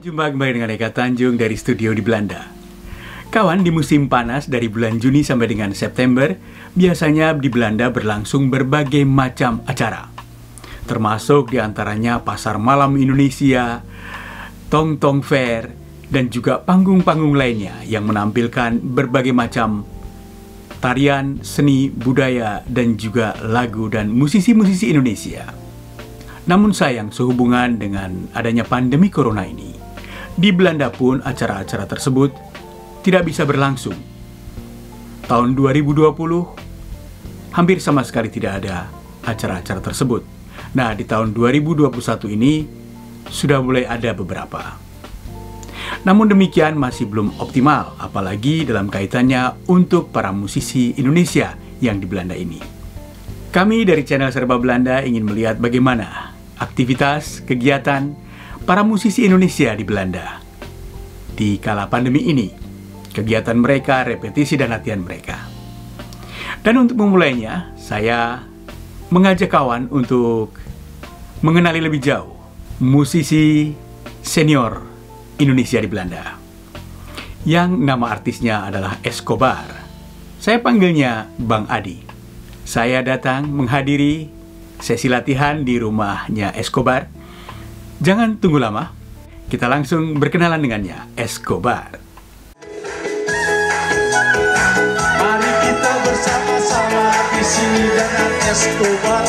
Jumpa kembali dengan Eka Tanjung dari studio di Belanda. Kawan, di musim panas dari bulan Juni sampai dengan September, biasanya di Belanda berlangsung berbagai macam acara. Termasuk diantaranya Pasar Malam Indonesia, Tong Tong Fair, dan juga panggung-panggung lainnya yang menampilkan berbagai macam tarian, seni, budaya, dan juga lagu dan musisi-musisi Indonesia. Namun sayang, sehubungan dengan adanya pandemi corona ini, di Belanda pun acara-acara tersebut tidak bisa berlangsung. Tahun 2020 hampir sama sekali tidak ada acara-acara tersebut. Nah, di tahun 2021 ini sudah mulai ada beberapa. Namun demikian masih belum optimal, apalagi dalam kaitannya untuk para musisi Indonesia yang di Belanda ini. Kami dari channel Serba Belanda ingin melihat bagaimana aktivitas, kegiatan para musisi Indonesia di Belanda di kala pandemi ini, kegiatan mereka, repetisi dan latihan mereka. Dan untuk memulainya, saya mengajak kawan untuk mengenali lebih jauh musisi senior Indonesia di Belanda yang nama artisnya adalah Escobar. Saya panggilnya Bang Adi. Saya datang menghadiri sesi latihan di rumahnya Escobar. Jangan tunggu lama, kita langsung berkenalan dengannya, Escobar. Mari kita bersama-sama di sini dengan Escobar.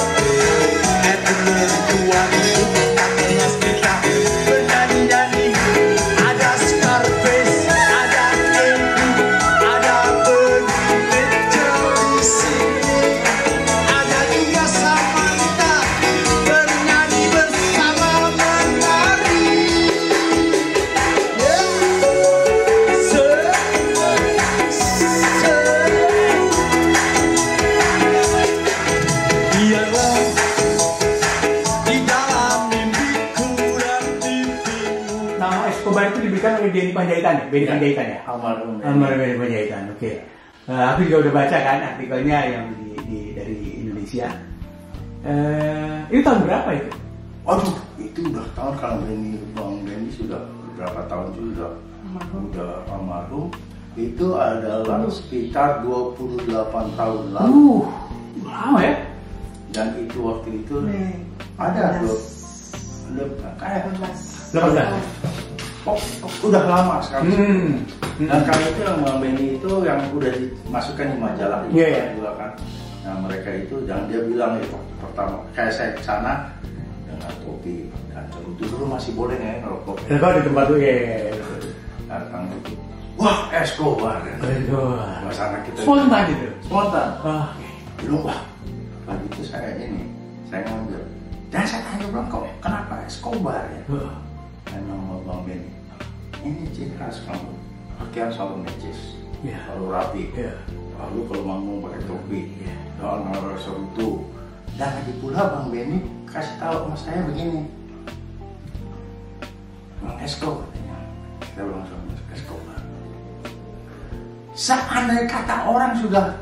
Escobar itu diberikan oleh Denny Panjaitan ya? Denny Panjaitan ya? Almarhum Denny Panjaitan, oke. Aku juga udah baca kan artikelnya yang dari Indonesia. Itu tahun berapa itu? Waduh, itu udah tahun kalau Bang Denny sudah berapa tahun juga udah almarhum. Itu adalah sekitar 28 tahun lalu. Lama ya? Dan itu waktu itu ada kayak 18. Oh, udah lama sekali. Nah, kali itu yang Bang Benny itu yang udah dimasukkan di majalah juga kan. Nah, mereka itu dan dia bilang ya waktu pertama kayak saya ke sana dengan topi dan itu dulu masih boleh ya ngerokok. Kalau di tempat itu ya. Datang itu, wah Escobar. Suasana kita spontan gitu. Spontan. Dulu wah, waktu itu saya ngambil. Dan saya tanya bilang kok kenapa Escobar ya? Nama Bang Benny, ini ciri khas kamu, pakaian selalu necis, selalu rapi, lalu kalau manggung pakai topi, dan orang serutu. Dan lagi pula Bang Benny kasih tahu sama saya begini, Bang Esko katanya, kita bilang sama Escobar. Seandainya kata orang sudah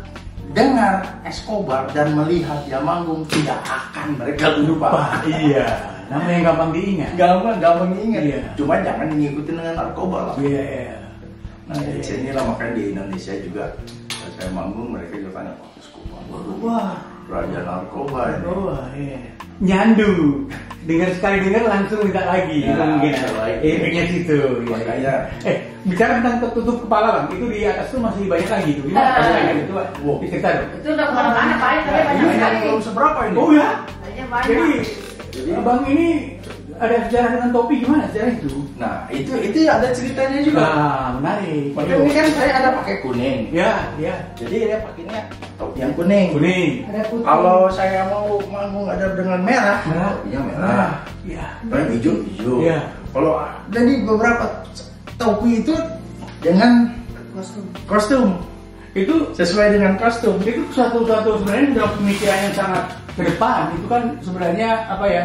dengar Escobar dan melihat dia manggung, tidak akan mereka lupa. Iya. Nama yang gampang diingat. Gampang diingat. Iya. Cuma jangan ngikutin dengan narkoba lah. Iya. Nah, dari sini lah makanya di Indonesia juga saya manggung mereka juga tanya, wah Escobar. Wah, raja narkoba ini. Iya. Nyandu. Sekali dengar langsung minta lagi. Ya, itu mungkin efeknya situ. Makanya. Bicara tentang tertutup kepala Bang, itu di atas tuh masih banyak lagi tuh. Gimana itu? Cerita dong. Itu udah kemana-mana Pak, tapi banyak sekali. Belum seberapa ini? Oh ya? Banyak. Jadi Bang ini ada sejarah dengan topi, gimana sejarah itu? Nah itu ada ceritanya juga. Nah, menarik. Makanya ini kan saya ada pakai kuning. Ya. Jadi dia pakainya topi yang kuning. Ada putih. Kalau saya mau manggung ada dengan merah, topinya merah. Iya. Kalau hijau. Iya. Kalau jadi beberapa topi itu dengan kostum. Itu sesuai dengan kostum. Itu satu sebenarnya sudah pemikiran yang sangat ke depan. Itu kan sebenarnya apa ya?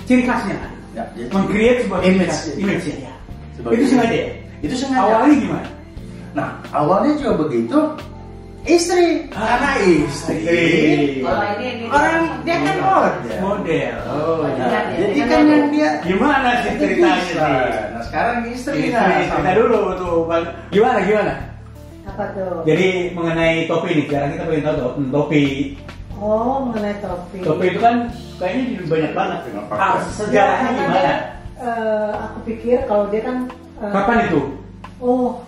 Ciri khasnya. Ya, meng-create sebuah image ya. Itu sengaja ya? Itu sengaja. Awalnya gimana? Nah, awalnya juga begitu. Istri, anak istri. Kalau ini Orang dia kan Model. Oh, Nah, jadi kan yang dia gimana sih ceritanya bisa. sih? Nah sekarang istri Cerita dulu tuh, Bang. Gimana? apa tuh? Jadi mengenai topi nih, sekarang kita pengen tahu topi. Oh, mengenai topi. Topi itu kan kayaknya banyak banget. Sejarahnya Karena gimana? dia, aku pikir kalau dia kan Kapan itu? oh,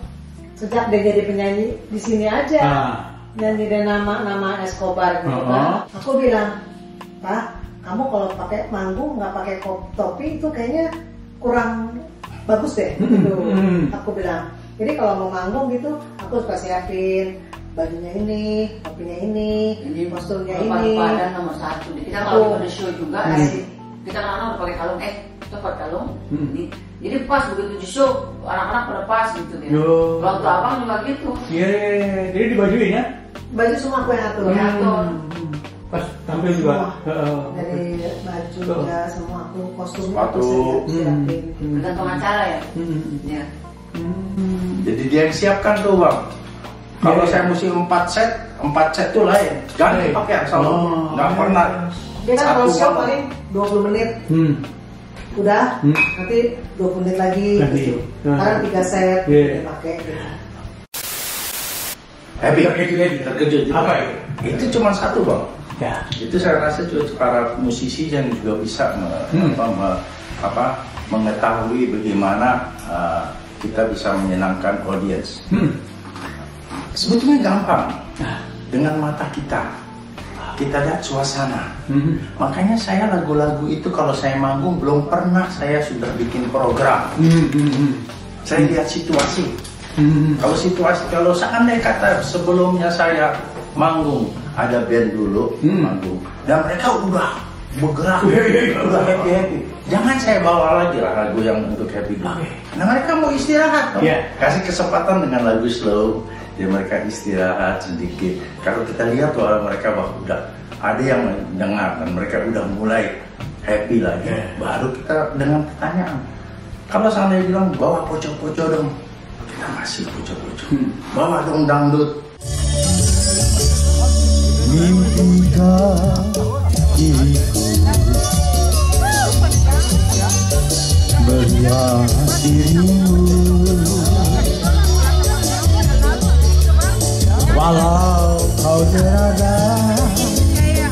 sejak dia jadi penyanyi di sini aja. Nyanyi dan nama Escobar gitu kan. Aku bilang, Pak, kamu kalau pakai manggung nggak pakai topi itu kayaknya kurang bagus deh. Gitu. Aku bilang. Jadi kalau mau manggung gitu, aku suka siapin bajunya ini, topinya ini, kostumnya ini. Badan nomor 1. Kita kalau ada show juga, kita anak-anak udah pakai kalung. Kita pakai kalung. Jadi pas begitu di show, anak-anak pada pas gitu ya. Waktu abang juga gitu. Iya. Jadi dibajuin ya? Baju semua aku yang atur. Pas tampil juga. Dari baju ya semua aku kostumnya Sepatu. aku siapin. Tergantung acara ya. Ya. Jadi dia yang siapkan tuh bang. Kalau saya mesti 4 set tuh lain. Ganti pakaian selalu. Nggak pernah. Dia kan kalau Satu show malam. paling 20 menit. Udah, nanti 20 menit lagi. Ganti. Gitu. Sekarang 3 set dia pakai. Happy. Terkejut. Apa itu? Itu cuma satu bang. Ya. Itu saya rasa juga para musisi yang juga bisa mengetahui bagaimana kita bisa menyenangkan audiens. Sebetulnya gampang. Dengan mata kita lihat suasana. Makanya saya lagu-lagu itu kalau saya manggung belum pernah saya sudah bikin program. Saya lihat situasi. Kalau seandainya kata sebelumnya saya manggung ada band dulu manggung dan mereka udah bergerak, udah happy. Jangan saya bawa lagi lah lagu yang untuk happy dulu. Nah mereka mau istirahat, kasih kesempatan dengan lagu slow. Jadi mereka istirahat sedikit. Kalau kita lihat bahwa mereka udah ada yang mendengar dan mereka udah mulai happy lagi, baru kita dengan pertanyaan. Kalau seandainya bilang bawa poco-poco dong, kita masih poco-poco. Bawa dong dangdut. Mimpikah diriku melihat dirimu, walau kau berada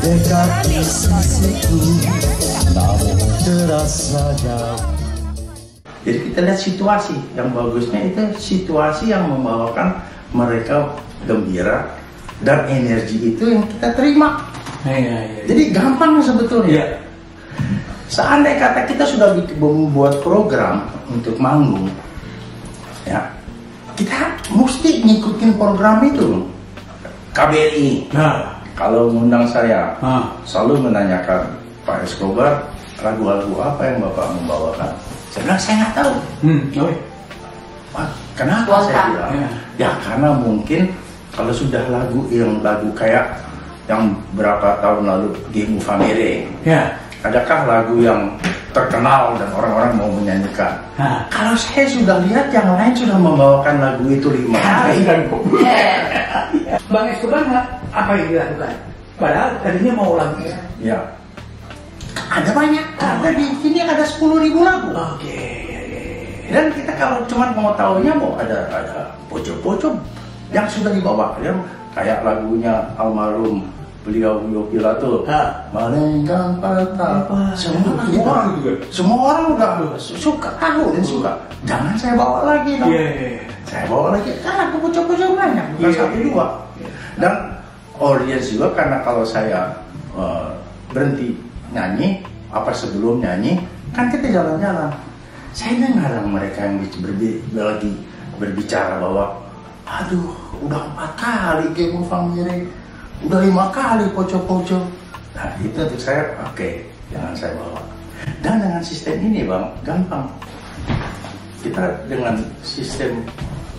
dekat di sisiku, namun terasa jauh. Jadi kita lihat situasi yang bagusnya itu situasi yang membawakan mereka gembira dan energi itu yang kita terima. Jadi gampang sebetulnya. Seandainya kata kita sudah membuat program untuk manggung, ya kita mesti ngikutin program itu. KBRI. Kalau mengundang saya, selalu menanyakan Pak Escobar, lagu-lagu apa yang Bapak membawakan? Saya bilang saya nggak tahu. Kenapa saya bilang? Ya karena mungkin kalau sudah lagu kayak yang berapa tahun lalu Gemu Famere, adakah lagu yang terkenal dan orang-orang mau menyanyikan? Kalau saya sudah lihat yang lain sudah membawakan lagu itu 5 kali. Bang Escobar apa yang dilakukan? Padahal tadinya mau lagu. Ya. Ada banyak. Ada di sini ada 10.000 lagu. Dan kita kalau cuma mau tahunya mau ada poco-poco yang sudah dibawa, ya kayak lagunya almarhum beliau Yopi Lato, Malenggang Patah. Semua orang udah suka tahu dan suka. Jangan saya bawa lagi dong. Saya bawa lagi karena aku poco-poco banyak, bukan 1-2. Dan audiens juga karena kalau saya berhenti nyanyi sebelum nyanyi kan kita jalan-jalan. Saya dengar mereka yang lagi berbicara bahwa aduh udah 4 kali Gemu Famere, udah 5 kali poco-poco. Nah itu untuk saya jangan saya bawa. Dan dengan sistem ini bang gampang. Kita dengan sistem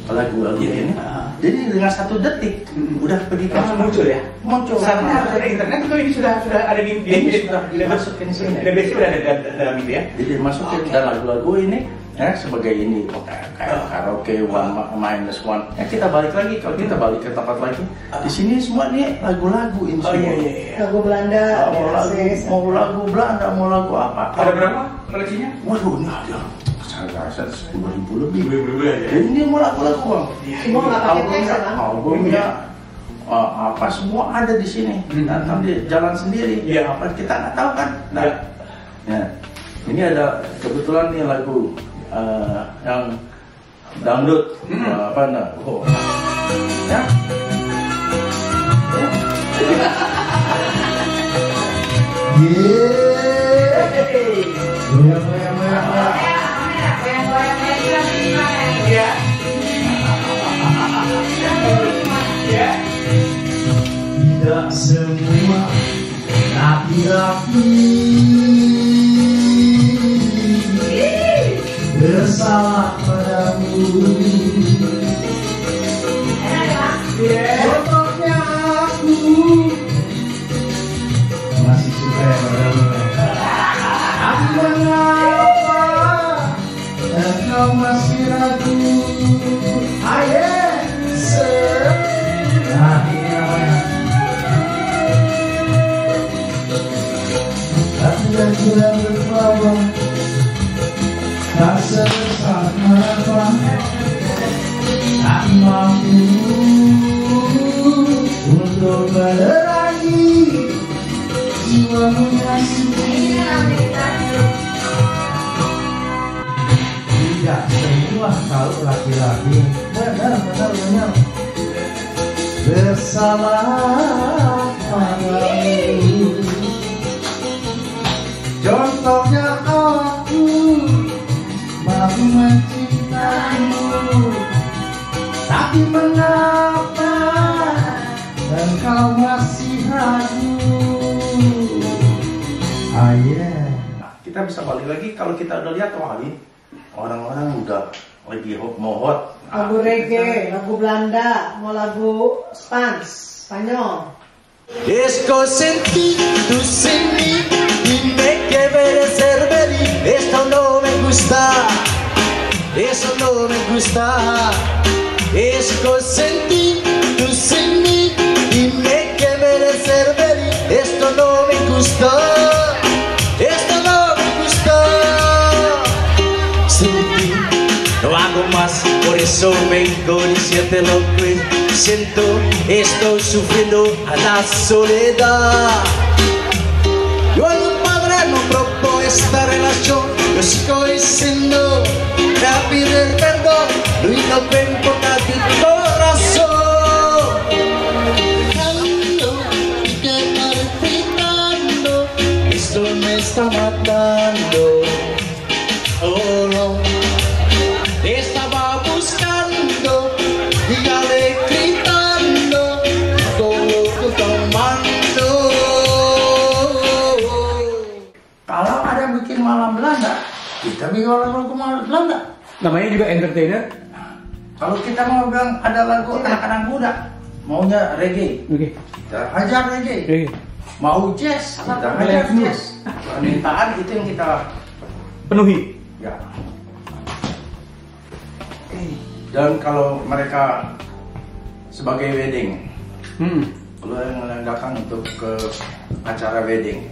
lagu-lagu ini, jadi dengan 1 detik udah pergi langsung muncul ya. Muncul. Karena ada internet itu ini sudah ada di sudah dimasukin sini. Sudah ada dalam itu ya. Jadi masukin dan lagu-lagu ini ya sebagai ini kayak karaoke one-1. Ya kita balik lagi, kalau kita balik ke tempat lagi, di sini semua nih lagu-lagu ini semua. Lagu Belanda, mau lagu Belanda, mau lagu apa? Ada berapa koleksinya? Waduh, ini ada. Saya rasa 10.000 lebih. Ini mau lagu-lagu bang. Semua nggak pakai teks ya bang? Albumnya apa semua ada di sini. Datang di jalan sendiri. Apa kita nggak tahu kan? Nah, ya. Ini ada kebetulan nih lagu yang dangdut apa nah? Ya. Tidak semua laki-laki bersalah padamu. Contohnya aku masih suka yang padamu. Tapi mengapa engkau masih ragu? Ayo, nah ini namanya. Tapi yang kurang berbawa tak sebesar harapan, tak mampu untuk menerangi jiwamu yang sunyi. Tidak semua kalau laki-laki benar bersalah padamu. Contohnya aku mampu mencintaimu, tapi mengapa engkau masih ragu? Kita bisa balik lagi kalau kita udah lihat ini orang-orang udah lagi mau hot. Lagu reggae, lagu Belanda, mau lagu Spanyol. Esco sentí tu sin mí y me quedé ser feliz. Esto no me gusta, eso no me gusta. Esco sentí tu sin mí y me quedé ser feliz. Esto no me gusta, esto no me gusta. Sin ti no hago más, por eso vengo diciéndote lo que siento. Estoy sufriendo a la soledad. Yo a un padre no propongo esta relación. Yo sigo diciendo a pedir perdón. Lo inocente de mi corazón. Dejando y quedar gritando. Esto me está matando. Oh no. Te estaba buscando y ya le gritando todo tomando. Kalau ada bikin malam Belanda, kita bikin lagu malam Belanda. Namanya juga entertainer. Kalau kita mau bilang ada lagu anak-anak muda, maunya reggae, kita hajar reggae. Mau jazz, kita hajar jazz. Permintaan itu yang kita Penuhi. ya. Dan kalau mereka sebagai wedding, kalau yang datang untuk ke acara wedding,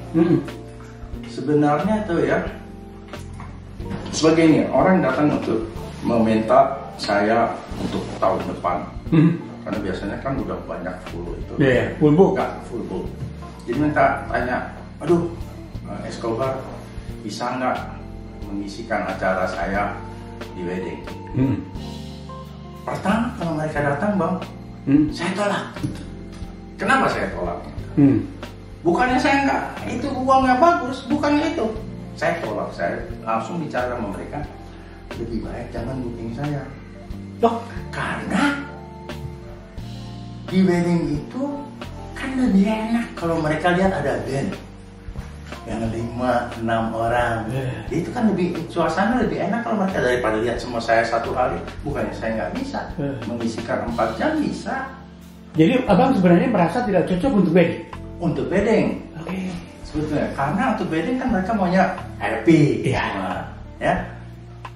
sebenarnya tuh ya, sebagai ini orang datang untuk meminta saya untuk tahun depan, karena biasanya kan udah banyak full itu, full book. Full book. Jadi minta tanya, aduh, Escobar bisa nggak mengisikan acara saya di wedding? Pertama kalau mereka datang bang, saya tolak. Kenapa saya tolak? Bukannya saya nggak, itu uangnya bagus, bukannya itu. Saya tolak, saya langsung bicara sama mereka, lebih baik jangan booking saya. Loh, karena di wedding itu kan lebih enak kalau mereka lihat ada band yang 5-6 orang. Itu kan lebih, suasana lebih enak kalau mereka daripada lihat semua saya satu hari. Bukannya saya nggak bisa mengisikan 4 jam bisa. Jadi abang sebenarnya merasa tidak cocok untuk wedding? Untuk wedding, sebetulnya karena untuk wedding kan mereka maunya happy, ya.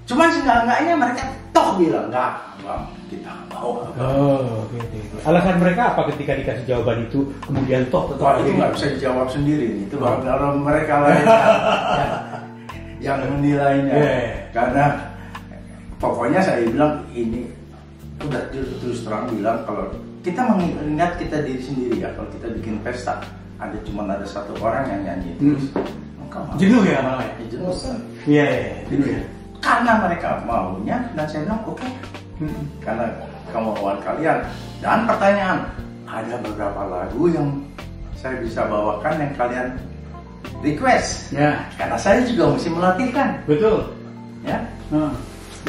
Cuman seenggak-enggaknya mereka toh bilang, enggak bang, kita mau. Oh, oke. Alasan mereka apa ketika dikasih jawaban itu, kemudian toh tetap? Wah, itu nggak bisa dijawab sendiri. Itu baru mereka lah yang menilainya. Karena pokoknya saya bilang ini udah terus terang bilang kalau kita mengingat kita diri sendiri ya, kalau kita bikin pesta cuma ada satu orang yang nyanyi terus jenuh ya malah ya? Jenuh. Iya, jenuh ya. Karena mereka maunya dan saya bilang oke. Karena kemauan kalian. Dan pertanyaan, ada beberapa lagu yang saya bisa bawakan yang kalian request. Ya. Karena saya juga mesti melatihkan. Betul. Ya.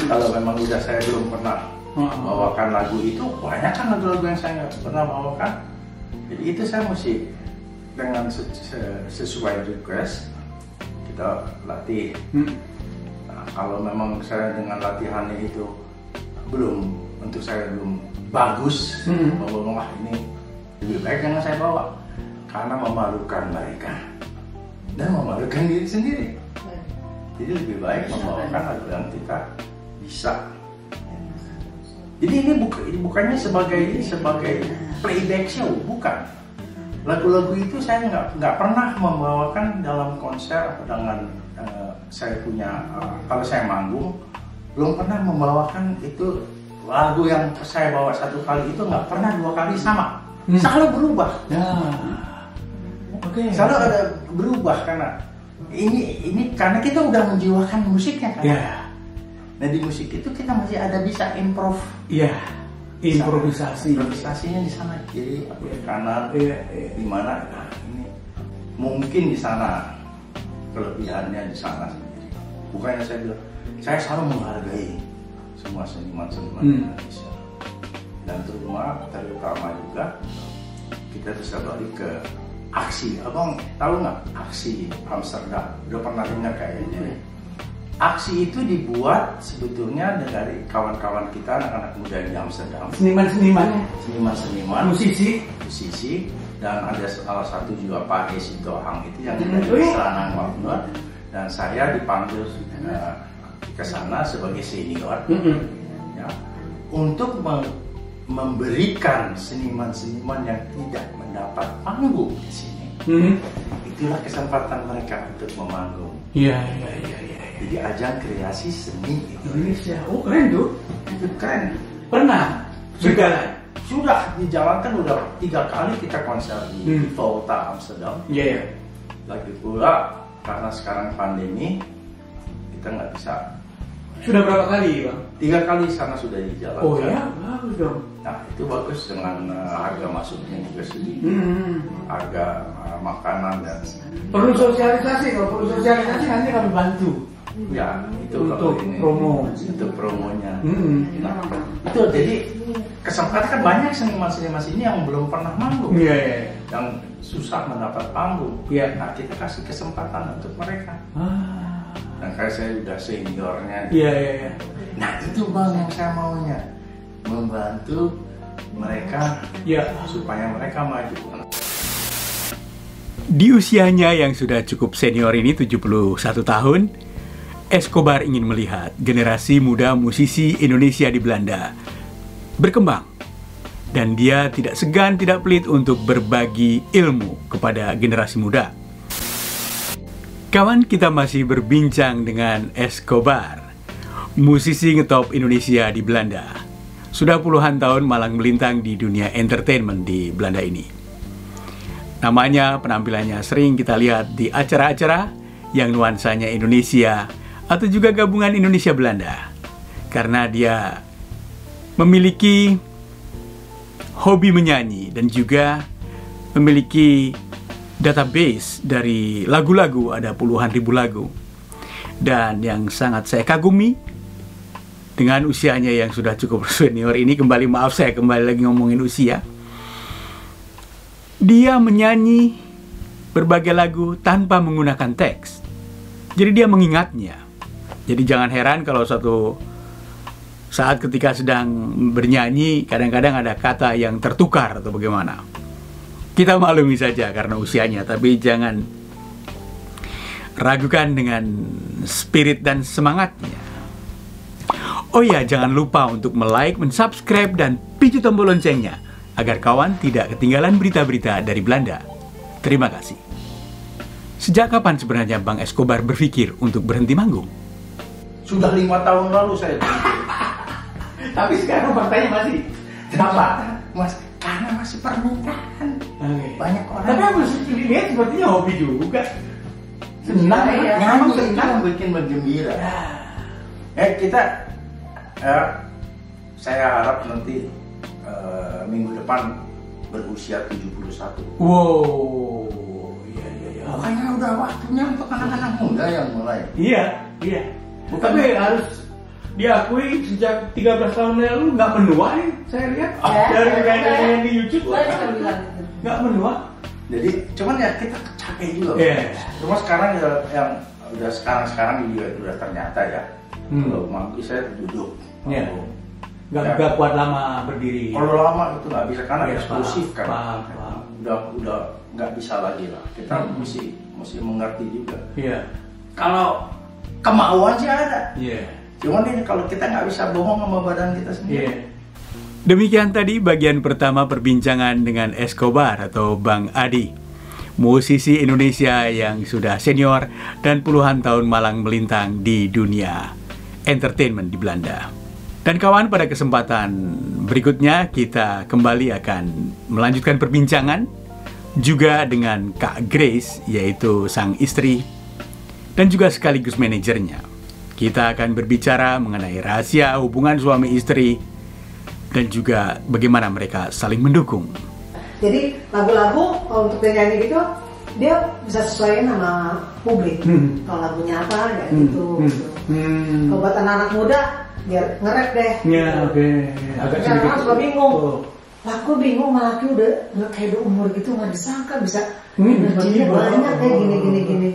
Kalau memang udah saya belum pernah bawakan lagu itu, banyak kan lagu-lagu yang saya nggak pernah bawakan. Jadi itu saya mesti dengan sesuai request kita latih. Nah, kalau memang saya dengan latihannya itu untuk saya belum bagus, ngomong ini lebih baik jangan saya bawa karena memalukan mereka dan memalukan diri sendiri. Jadi lebih baik membawakan lagu yang kita bisa. Jadi ini bukannya sebagai playback show, bukan. Lagu-lagu itu saya nggak pernah membawakan dalam konser atau dengan saya punya kalau saya manggung belum pernah membawakan itu lagu yang saya bawa satu kali itu nggak pernah dua kali sama, selalu berubah. Selalu ada berubah karena ini karena kita udah menjiwakan musiknya kan. Nah di musik itu kita masih ada bisa improv. Improvisasinya di sana kiri, kanan, di mana? Nah, ini mungkin di sana kelebihannya di sana sendiri. Bukannya saya bilang, saya selalu menghargai semua seniman-seniman Indonesia. Dan terutama juga kita bisa balik ke aksi. Abang tahu nggak aksi Amsterdam? Udah pernah dengar kayaknya? Aksi itu dibuat sebetulnya dari kawan-kawan kita, anak-anak muda di Amsterdam. Seniman-seniman, musisi, dan ada salah satu juga Pak Esi Tohang itu yang dari Seranang Makmur. Dan saya dipanggil ke sana sebagai senior ya, untuk memberikan seniman-seniman yang tidak mendapat panggung di sini. Itulah kesempatan mereka untuk memanggung. Jadi ajang kreasi seni Indonesia. Oh keren tuh. Itu keren. Pernah berjalan? Sudah dijalankan udah 3 kali kita konser di Volta Amsterdam. Lagi pula karena sekarang pandemi kita nggak bisa. Sudah berapa kali bang? 3 kali sana sudah dijalankan. Oh ya, bagus dong. Nah itu bagus dengan harga masuknya juga sedikit, harga makanan dan. Perlu sosialisasi, kalau perlu sosialisasi nanti kami bantu. Ya itu untuk ini, promo, untuk promonya. Nah, itu jadi kesempatan kan banyak seniman-seniman sini yang belum pernah manggung, yang susah mendapat panggung. Nah kita kasih kesempatan untuk mereka. Dan kayak saya udah seniornya. Nah itu bang yang saya maunya membantu mereka supaya mereka maju. Di usianya yang sudah cukup senior ini 71 tahun, Escobar ingin melihat generasi muda musisi Indonesia di Belanda berkembang. Dan dia tidak segan, tidak pelit untuk berbagi ilmu kepada generasi muda. Kawan, kita masih berbincang dengan Escobar, musisi ngetop Indonesia di Belanda. Sudah puluhan tahun malang melintang di dunia entertainment di Belanda ini. Namanya, penampilannya sering kita lihat di acara-acara yang nuansanya Indonesia atau juga gabungan Indonesia-Belanda. Karena dia memiliki hobi menyanyi dan juga memiliki database dari lagu-lagu, ada puluhan ribu lagu. Dan yang sangat saya kagumi, dengan usianya yang sudah cukup senior ini, saya kembali lagi ngomongin usia, dia menyanyi berbagai lagu tanpa menggunakan teks. Jadi dia mengingatnya. Jadi jangan heran kalau suatu saat ketika sedang bernyanyi kadang-kadang ada kata yang tertukar atau bagaimana. Kita maklumi saja karena usianya, tapi jangan ragukan dengan spirit dan semangatnya. Oh ya, jangan lupa untuk like, subscribe, dan picu tombol loncengnya agar kawan tidak ketinggalan berita-berita dari Belanda. Terima kasih. Sejak kapan sebenarnya Bang Escobar berpikir untuk berhenti manggung? Sudah 5 tahun lalu saya berhenti. Tapi sekarang faktanya masih. Kenapa? Mas, karena masih pernikahan. Okay. Banyak orang. Tapi aku lihat sepertinya hobi juga. Senang ya. Nyaman itu yang bikin bergembira. Saya harap nanti minggu depan berusia 71. Wow. Iya. Makanya udah waktunya untuk anak-anak muda yang mulai. Iya. Tapi harus diakui sejak 13 tahun lalu nggak menua nih, saya lihat dari yang di YouTube nggak menua. Jadi cuman ya kita capek juga. Cuma sekarang yang udah sekarang juga udah ternyata ya. Kalau mampu saya duduk. Nggak kuat lama berdiri. Kalau lama itu nggak bisa karena eksklusif kan. Udah nggak bisa lagi lah. Kita mesti mengerti juga. Kalau kemauan sih ada. Cuman ini kalau kita nggak bisa bohong sama badan kita sendiri. Demikian tadi bagian pertama perbincangan dengan Escobar atau Bang Adi, musisi Indonesia yang sudah senior dan puluhan tahun malang melintang di dunia entertainment di Belanda. Dan kawan, pada kesempatan berikutnya kita kembali akan melanjutkan perbincangan juga dengan Kak Grace, yaitu sang istri dan juga sekaligus manajernya. Kita akan berbicara mengenai rahasia hubungan suami istri dan juga bagaimana mereka saling mendukung. Jadi lagu-lagu kalau untuk penyanyi gitu dia bisa sesuaiin sama publik. Kalau lagunya apa ya gitu. Kalau buat anak-anak muda biar nge-rap deh. Agak sedikit. Orang suka bingung. Aku bingung, malah aku udah kayak umur gitu nggak disangka bisa energinya banyak kayak gini.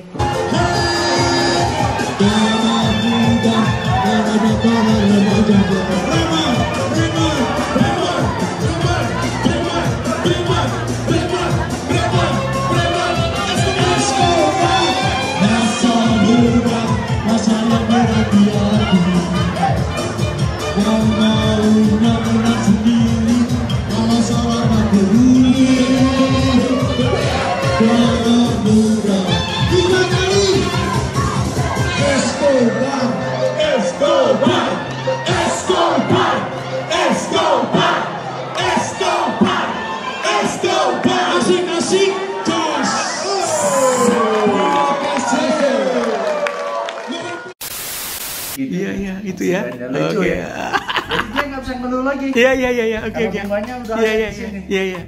Iya, itu ya. Oke. Jadi dia nggak bisa ngeluh lagi. Iya. Oke. Bunganya udah ada di sini. Iya.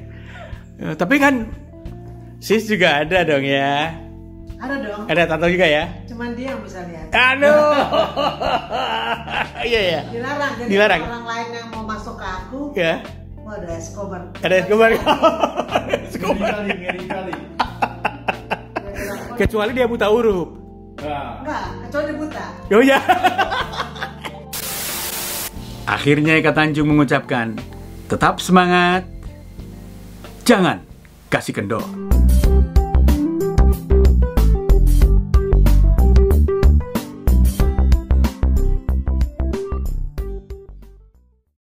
Tapi kan sis juga ada dong ya. Ada dong. Ada tato juga ya. Cuman dia yang bisa lihat. Aduh. Iya. Dilarang. Jadi Dilarang. Orang lain yang mau masuk ke aku. Ya. Oh, ada Escobar. Ada Escobar. Ngeri kali. Kecuali dia buta huruf. Enggak, kecuali buta. Oh ya. Akhirnya Eka Tanjung mengucapkan, tetap semangat, jangan kasih kendor.